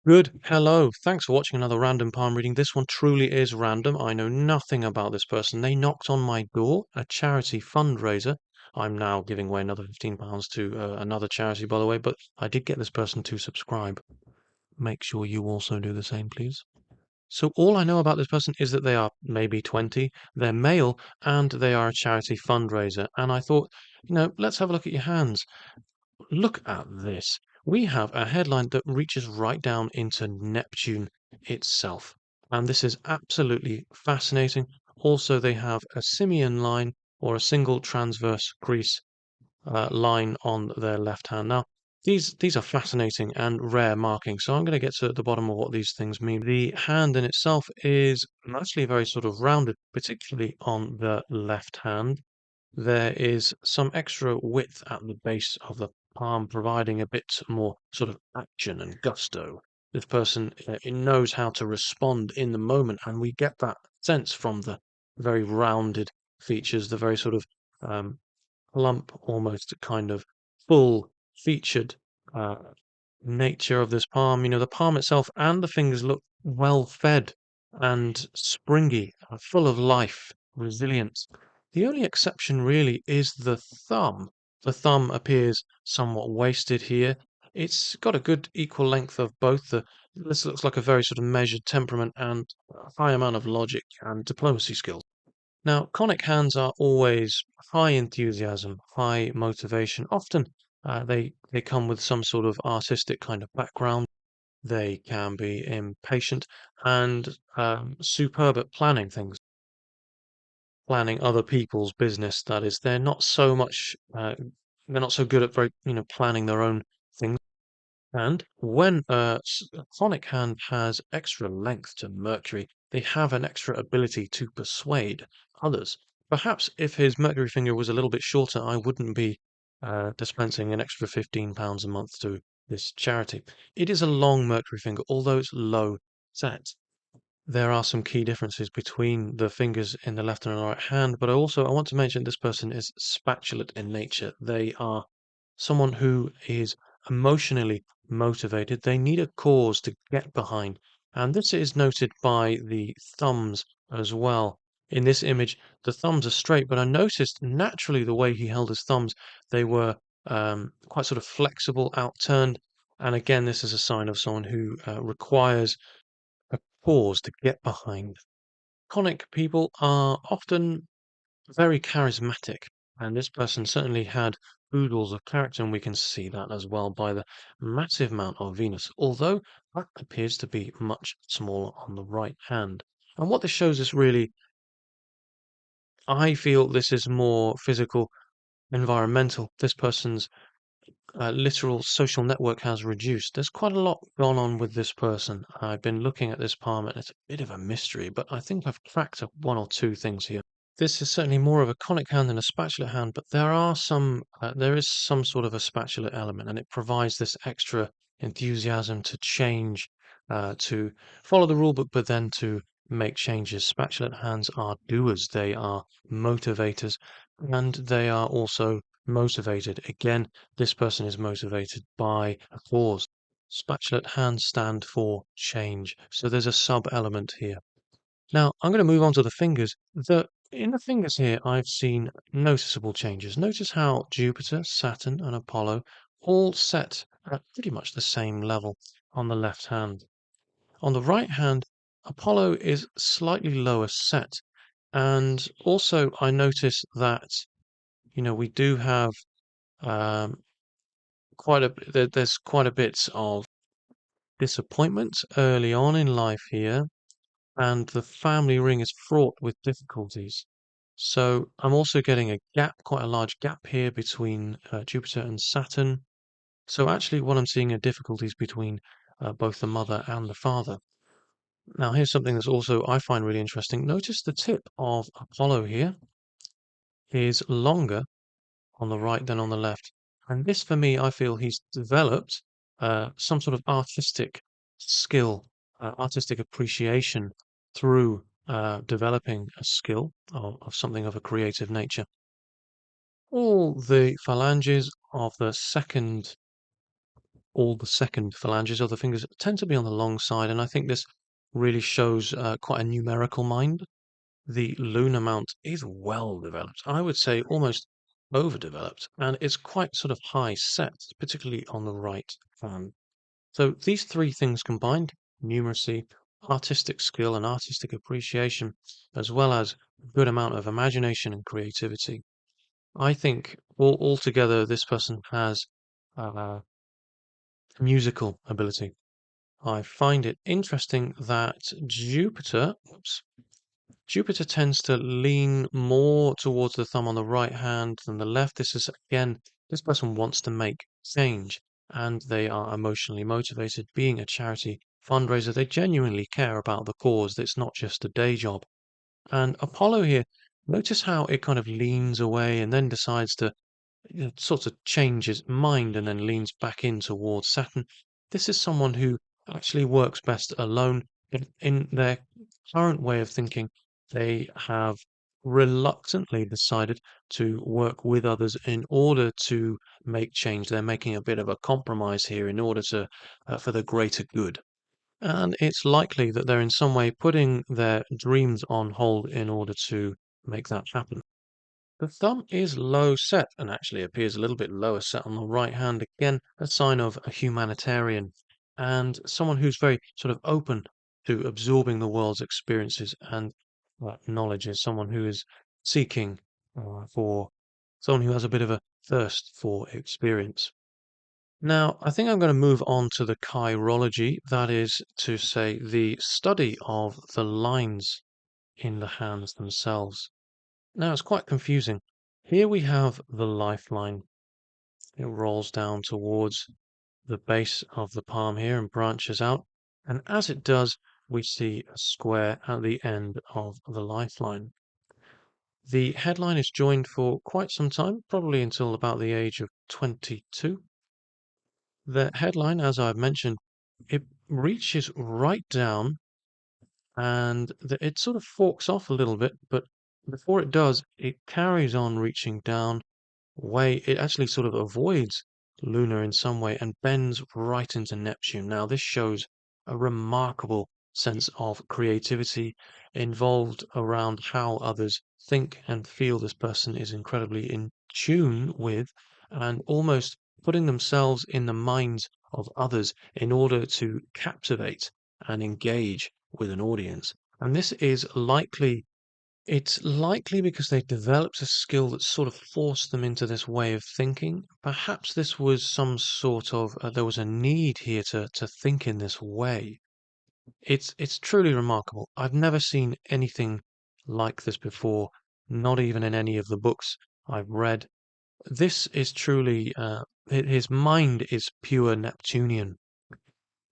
Good. Hello. Thanks for watching another random palm reading. This one truly is random. I know nothing about this person. They knocked on my door, a charity fundraiser. I'm now giving away another £15 to another charity, by the way, but I did get this person to subscribe. Make sure you also do the same, please. So all I know about this person is that they are maybe 20, they're male, and they are a charity fundraiser. And I thought, let's have a look at your hands. Look at this. We have a headline that reaches right down into Neptune itself. And this is absolutely fascinating. Also, they have a simian line or a single transverse crease line on their left hand. Now, these are fascinating and rare markings. So I'm going to get to the bottom of what these things mean. The hand in itself is mostly very sort of rounded, particularly on the left hand. There is some extra width at the base of the palm, providing a bit more sort of action and gusto. This person knows how to respond in the moment, and we get that sense from the very rounded features, the very sort of um, plump, almost kind of full-featured uh, nature of this palm. The palm itself and the fingers look well fed and springy, full of life, resilient. The only exception really is the thumb. The thumb appears somewhat wasted here. It's got a good equal length of both the this looks like a very sort of measured temperament and a high amount of logic and diplomacy skills. Now, conic hands are always high enthusiasm, high motivation. Often they come with some sort of artistic kind of background. They can be impatient and superb at planning things, planning other people's business. That is, they're not so good at very planning their own things. And when a conic hand has extra length to Mercury, they have an extra ability to persuade others. Perhaps if his Mercury finger was a little bit shorter, I wouldn't be dispensing an extra £15 a month to this charity. It is a long Mercury finger, although it's low set. There are some key differences between the fingers in the left and the right hand, but I want to mention this person is spatulate in nature. They are someone who is emotionally motivated. They need a cause to get behind, and this is noted by the thumbs as well. In this image, the thumbs are straight, but I noticed naturally the way he held his thumbs, they were quite sort of flexible, outturned. And again, this is a sign of someone who requires a cause to get behind. Conic people are often very charismatic, and this person certainly had oodles of character, and we can see that as well by the massive amount of Venus, although that appears to be much smaller on the right hand. And what this shows us really, I feel this is more physical, environmental. This person's literal social network has reduced. There's quite a lot gone on with this person. I've been looking at this palm and it's a bit of a mystery, but I think I've cracked up one or two things here. This is certainly more of a conic hand than a spatulate hand, but there is some sort of a spatulate element, and it provides this extra enthusiasm to change, to follow the rule book, but then to make changes. Spatulate hands are doers, they are motivators, and they are also motivated. Again, this person is motivated by a cause. Spatulate hands stand for change, so there's a sub-element here. Now, I'm going to move on to the fingers. In the fingers here, I've seen noticeable changes. Notice how Jupiter, Saturn, and Apollo all set at pretty much the same level on the left hand. On the right hand, Apollo is slightly lower set. And also, I notice that, we do have um, there's quite a bit of disappointment early on in life here, and the family ring is fraught with difficulties. So I'm also getting a gap, quite a large gap here between Jupiter and Saturn. So actually what I'm seeing are difficulties between both the mother and the father. Now here's something that's also I find really interesting. Notice the tip of Apollo here is longer on the right than on the left. And this for me, I feel he's developed some sort of artistic skill, artistic appreciation through developing a skill of something of a creative nature. All the phalanges of the second all the second phalanges of the fingers tend to be on the long side, and I think this really shows quite a numerical mind. The lunar mount is well developed. I would say almost overdeveloped, and it's quite sort of high set, particularly on the right hand. So these three things combined, numeracy, artistic skill, and artistic appreciation, as well as a good amount of imagination and creativity. I think altogether this person has uh, musical ability. I find it interesting that Jupiter tends to lean more towards the thumb on the right hand than the left. This is, again, this person wants to make change and they are emotionally motivated. Being a charity fundraiser, they genuinely care about the cause. It's not just a day job. And Apollo here, notice how it kind of leans away and then decides to sort of changes mind and then leans back in towards Saturn. This is someone who actually works best alone. In their current way of thinking, they have reluctantly decided to work with others in order to make change. They're making a bit of a compromise here in order to for the greater good. And it's likely that they're in some way putting their dreams on hold in order to make that happen. The thumb is low set and actually appears a little bit lower set on the right hand. Again, a sign of a humanitarian and someone who's very sort of open to absorbing the world's experiences and knowledge is someone who is seeking for someone who has a bit of a thirst for experience. Now, I think I'm going to move on to the chirology, that is to say, the study of the lines in the hands themselves. Now it's quite confusing. Here we have the lifeline. It rolls down towards the base of the palm here and branches out. And as it does, we see a square at the end of the lifeline. The headline is joined for quite some time, probably until about the age of 22. The headline, as I've mentioned, it reaches right down and it sort of forks off a little bit, but before it does, it carries on reaching down way it actually sort of avoids Luna in some way and bends right into Neptune. Now, this shows a remarkable sense of creativity involved around how others think and feel. This person is incredibly in tune with and almost putting themselves in the minds of others in order to captivate and engage with an audience. And this is likely it's likely because they developed a skill that sort of forced them into this way of thinking. Perhaps this was some sort of there was a need here to think in this way. It's truly remarkable. I've never seen anything like this before, not even in any of the books I've read. This is truly his mind is pure Neptunian.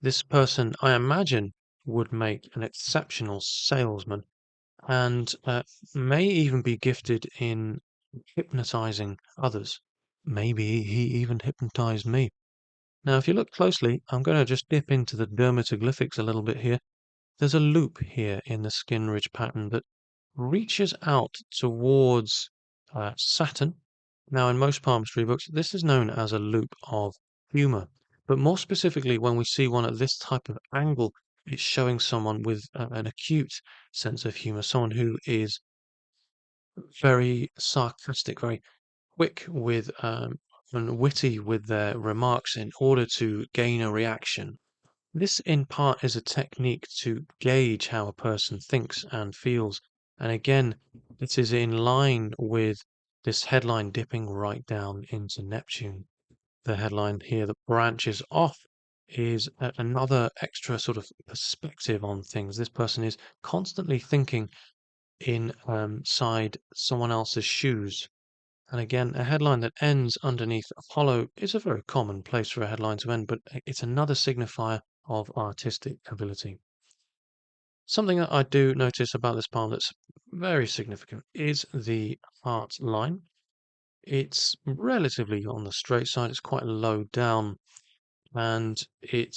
This person, I imagine, would make an exceptional salesman and may even be gifted in hypnotizing others. Maybe he even hypnotized me. Now, if you look closely, I'm going to just dip into the dermatoglyphics a little bit here. There's a loop here in the skin ridge pattern that reaches out towards Saturn. Now, in most palmistry books, this is known as a loop of humor. But more specifically, when we see one at this type of angle, it's showing someone with an acute sense of humor, someone who is very sarcastic, very quick with and witty with their remarks in order to gain a reaction. This, in part, is a technique to gauge how a person thinks and feels. And again, it is in line with this headline dipping right down into Neptune. The headline here that branches off is another extra sort of perspective on things. This person is constantly thinking inside someone else's shoes. And again, a headline that ends underneath Apollo is a very common place for a headline to end, but it's another signifier of artistic ability. Something that I do notice about this poem that's very significant is the heart line. It's relatively on the straight side, it's quite low down, and it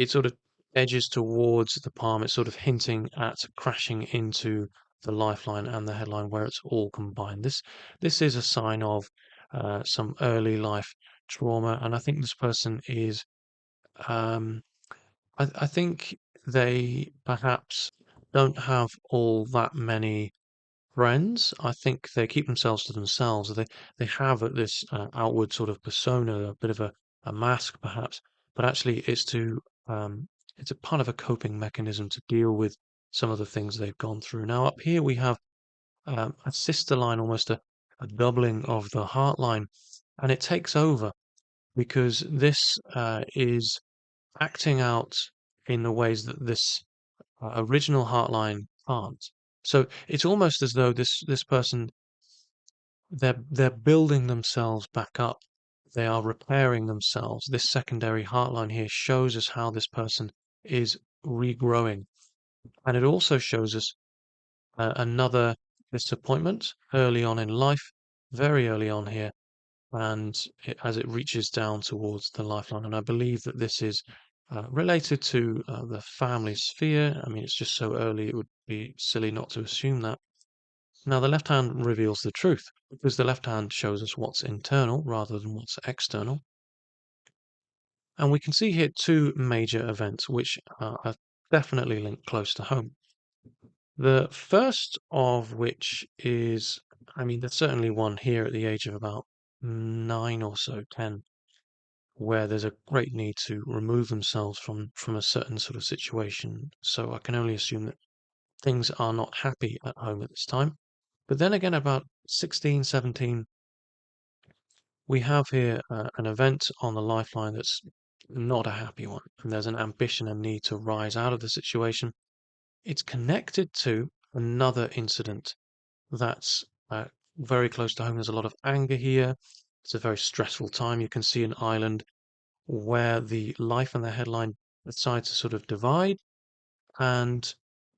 sort of edges towards the palm. It's sort of hinting at crashing into the lifeline and the headline where it's all combined. This is a sign of some early life trauma, and I think this person is, um, I think they perhaps don't have all that many friends. I think they keep themselves to themselves. They have this outward sort of persona, a bit of a mask perhaps, but actually um, it's a part of a coping mechanism to deal with some of the things they've gone through. Now up here we have a sister line, almost a doubling of the heart line, and it takes over because this is acting out in the ways that this original heart line can't. So it's almost as though this person they're building themselves back up. They are repairing themselves. This secondary heart line here shows us how this person is regrowing, and it also shows us another disappointment early on in life, very early on here, and as it reaches down towards the lifeline. And I believe that this is related to the family sphere. I mean, it's just so early, it would be silly not to assume that. Now, the left hand reveals the truth because the left hand shows us what's internal rather than what's external. And we can see here two major events which are definitely linked close to home. The first of which is, I mean, there's certainly one here at the age of about 9 or so, 10, where there's a great need to remove themselves from a certain sort of situation. So I can only assume that things are not happy at home at this time. But then again, about 16, 17, we have here an event on the lifeline that's not a happy one. And there's an ambition and need to rise out of the situation. It's connected to another incident that's very close to home. There's a lot of anger here. It's a very stressful time. You can see an island where the life and the headline decide to sort of divide, and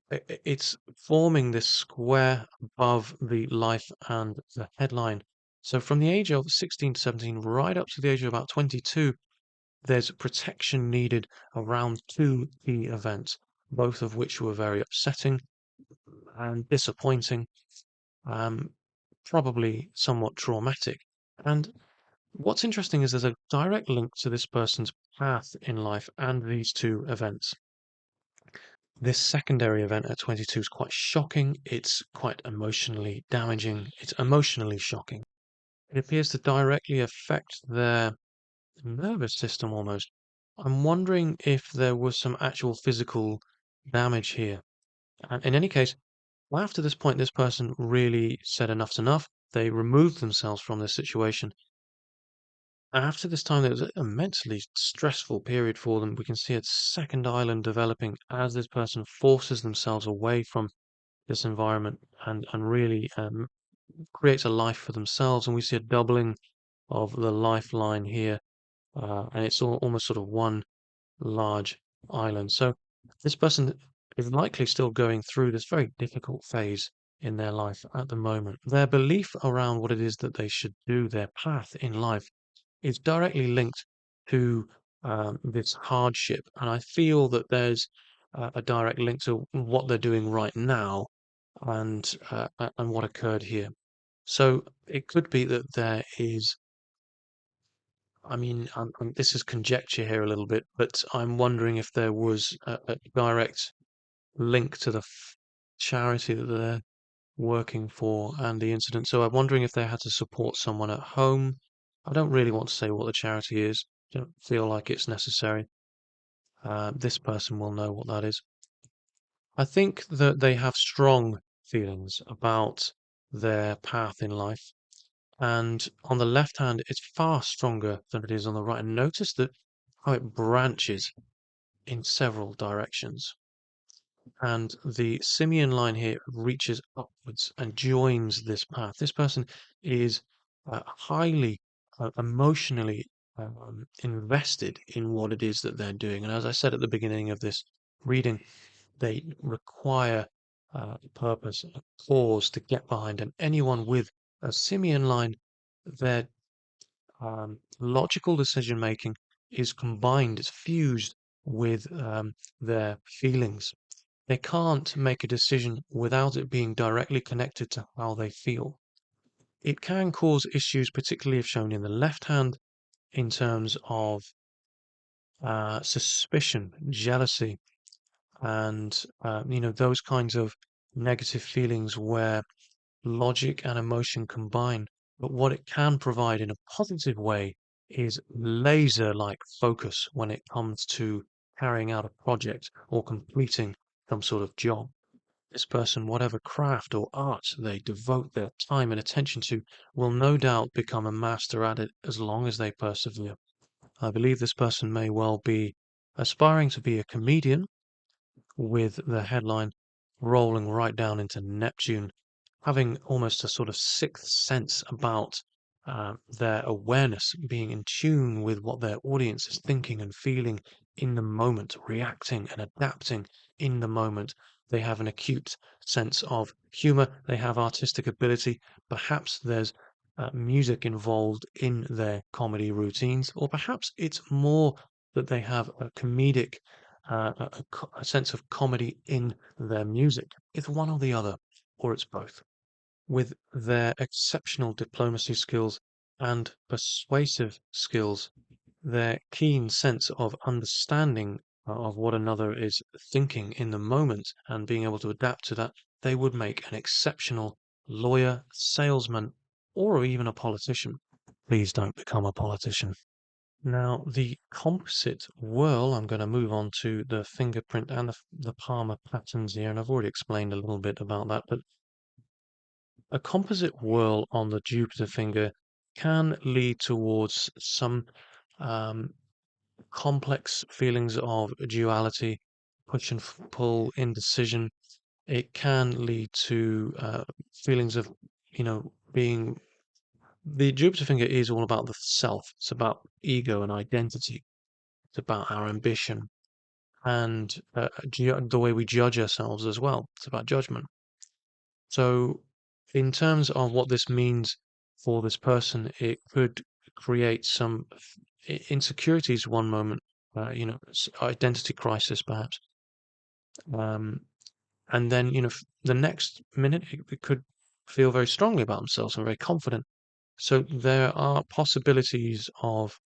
it's forming this square above the life and the headline. So from the age of 16 to 17, right up to the age of about 22, there's protection needed around two key events, both of which were very upsetting and disappointing, um, probably somewhat traumatic. And what's interesting is there's a direct link to this person's path in life and these two events. This secondary event at 22 is quite shocking. It's quite emotionally damaging. It's emotionally shocking. It appears to directly affect their nervous system almost. I'm wondering if there was some actual physical damage here. And in any case, after this point, this person really said enough's enough. They removed themselves from this situation. After this time, there was an immensely stressful period for them. We can see a second island developing as this person forces themselves away from this environment and really creates a life for themselves. And we see a doubling of the lifeline here, and it's almost sort of one large island. So this person is likely still going through this very difficult phase in their life at the moment. Their belief around what it is that they should do, their path in life, is directly linked to this hardship. And I feel that there's a direct link to what they're doing right now and what occurred here. So it could be that there is, I mean, this is conjecture here a little bit, but I'm wondering if there was a direct link to the charity that they're working for and the incident. So I'm wondering if they had to support someone at home. I don't really want to say what the charity is. Don't feel like it's necessary. This person will know what that is. I think that they have strong feelings about their path in life. And on the left hand, it's far stronger than it is on the right. And notice that how it branches in several directions. And the simian line here reaches upwards and joins this path. This person is highly emotionally invested in what it is that they're doing. And as I said at the beginning of this reading, they require purpose, a cause to get behind. And anyone with a simian line, their logical decision making is combined, it's fused with their feelings. They can't make a decision without it being directly connected to how they feel. It can cause issues, particularly if shown in the left hand, in terms of suspicion, jealousy, and those kinds of negative feelings where logic and emotion combine. But what it can provide in a positive way is laser-like focus when it comes to carrying out a project or completing some sort of job. This person, whatever craft or art they devote their time and attention to, will no doubt become a master at it as long as they persevere. I believe this person may well be aspiring to be a comedian with the headline rolling right down into Neptune, having almost a sort of sixth sense about their awareness, being in tune with what their audience is thinking and feeling in the moment, reacting and adapting in the moment. They have an acute sense of humor, they have artistic ability. Perhaps there's music involved in their comedy routines, or perhaps it's more that they have a comedic a sense of comedy in their music. It's one or the other, or it's both. With their exceptional diplomacy skills and persuasive skills, their keen sense of understanding of what another is thinking in the moment and being able to adapt to that, they would make an exceptional lawyer, salesman, or even a politician. Please don't become a politician. Now, the composite whirl, I'm going to move on to the fingerprint and the palmar patterns here, and I've already explained a little bit about that, but a composite whirl on the Jupiter finger can lead towards some um, complex feelings of duality, push and pull, indecision. It can lead to feelings of, being the Jupiter finger is all about the self. It's about ego and identity. It's about our ambition and the way we judge ourselves as well. It's about judgment. So, in terms of what this means for this person, it could create some insecurities one moment, identity crisis perhaps, um, and then the next minute it could feel very strongly about themselves and very confident. So there are possibilities of,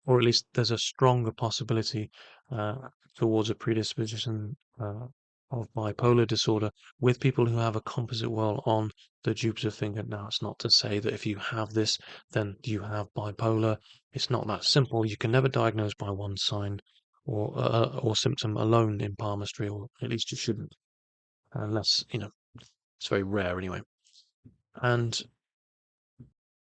or at least there's a stronger possibility uh, towards a predisposition of bipolar disorder with people who have a composite whirl on the Jupiter finger. Now, it's not to say that if you have this, then you have bipolar. It's not that simple. You can never diagnose by one sign or symptom alone in palmistry, or at least you shouldn't, unless it's very rare anyway. And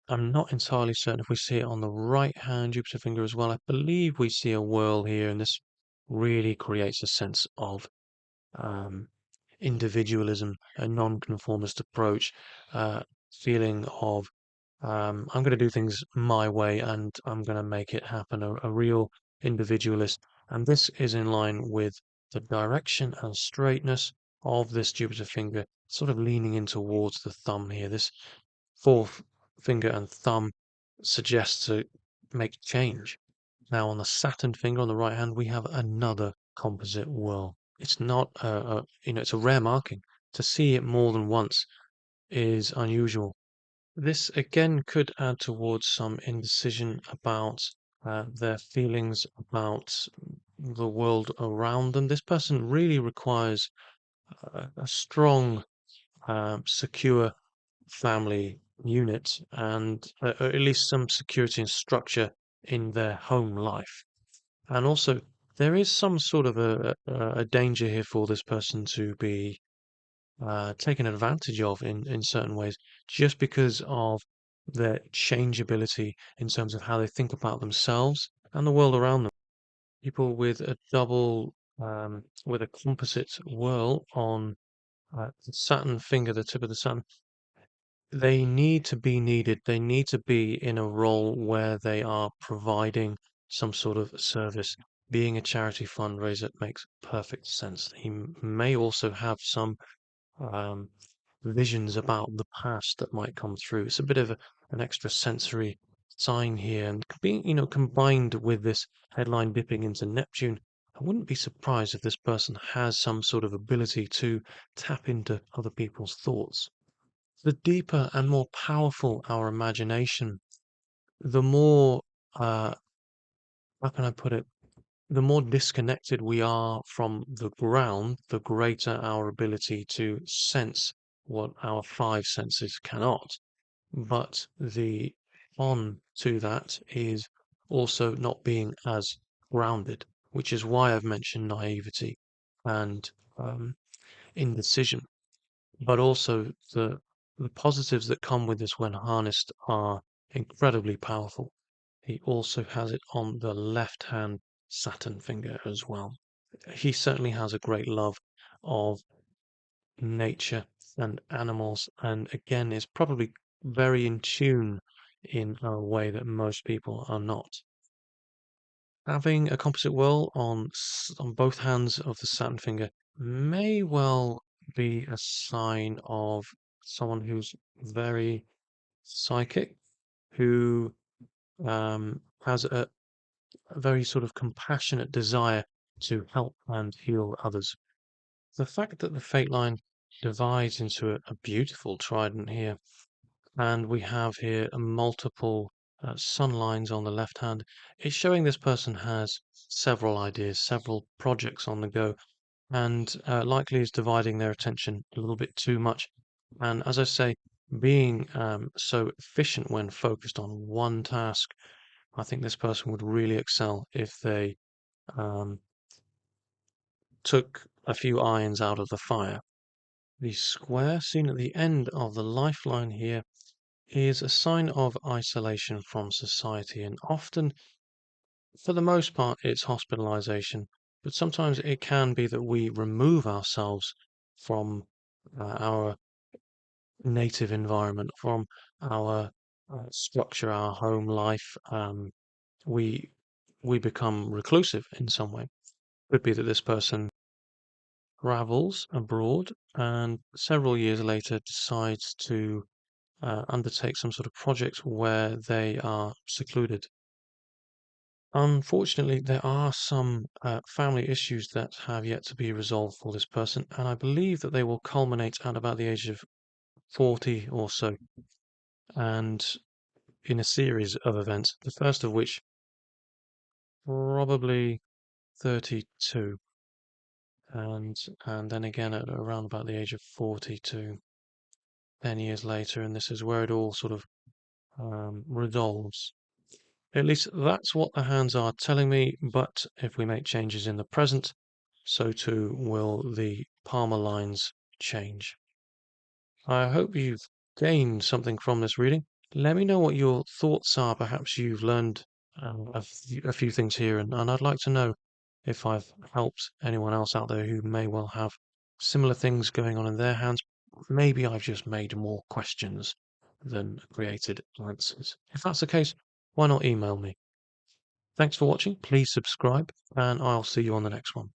I'm not entirely certain if we see it on the right hand Jupiter finger as well. I believe we see a whirl here, and this really creates a sense of um, individualism, a non-conformist approach, feeling of I'm going to do things my way and I'm going to make it happen, a real individualist. And this is in line with the direction and straightness of this Jupiter finger, sort of leaning in towards the thumb here. This fourth finger and thumb suggests to make change. Now on the Saturn finger on the right hand, we have another composite whirl. It's not it's a rare marking. To see it more than once is unusual. This again could add towards some indecision about their feelings about the world around them. This person really requires a strong, secure family unit and at least some security and structure in their home life. And also, there is some sort of a danger here for this person to be taken advantage of in certain ways, just because of their changeability in terms of how they think about themselves and the world around them. People with a with a composite whirl on the Saturn finger, the tip of the Saturn, they need to be needed. They need to be in a role where they are providing some sort of service. Being a charity fundraiser makes perfect sense. He may also have some um, visions about the past that might come through. It's a bit of an extra sensory sign here, and being, combined with this headline dipping into Neptune, I wouldn't be surprised if this person has some sort of ability to tap into other people's thoughts. The deeper and more powerful our imagination, the more uh, how can I put it? The more disconnected we are from the ground, the greater our ability to sense what our five senses cannot. But the on to that is also not being as grounded, which is why I've mentioned naivety and um, indecision. But also the positives that come with this when harnessed are incredibly powerful. He also has it on the left hand Saturn finger as well. He certainly has a great love of nature and animals, and again is probably very in tune in a way that most people are not. Having a composite whirl on both hands of the Saturn finger may well be a sign of someone who's very psychic, who has a very sort of compassionate desire to help and heal others. The fact that the fate line divides into a beautiful trident here, and we have here a multiple sun lines on the left hand, is showing this person has several ideas, several projects on the go, and likely is dividing their attention a little bit too much. And as I say, being so efficient when focused on one task, I think this person would really excel if they um, took a few irons out of the fire. The square seen at the end of the lifeline here is a sign of isolation from society, and often, for the most part, it's hospitalization. But sometimes it can be that we remove ourselves from our native environment, from our structure, our home life. We we become reclusive in some way. Could be that this person travels abroad and several years later decides to undertake some sort of project where they are secluded. Unfortunately, there are some family issues that have yet to be resolved for this person, and I believe that they will culminate at about the age of 40 or so, and in a series of events, the first of which probably 32, and then again at around about the age of 42, 10 years later, and this is where it all sort of resolves. At least that's what the hands are telling me, but if we make changes in the present, so too will the Palmer lines change. I hope you've gained something from this reading. Let me know what your thoughts are. Perhaps you've learned a few things here, and I'd like to know if I've helped anyone else out there who may well have similar things going on in their hands. Maybe I've just made more questions than created answers. If that's the case, why not email me? Thanks for watching. Please subscribe, and I'll see you on the next one.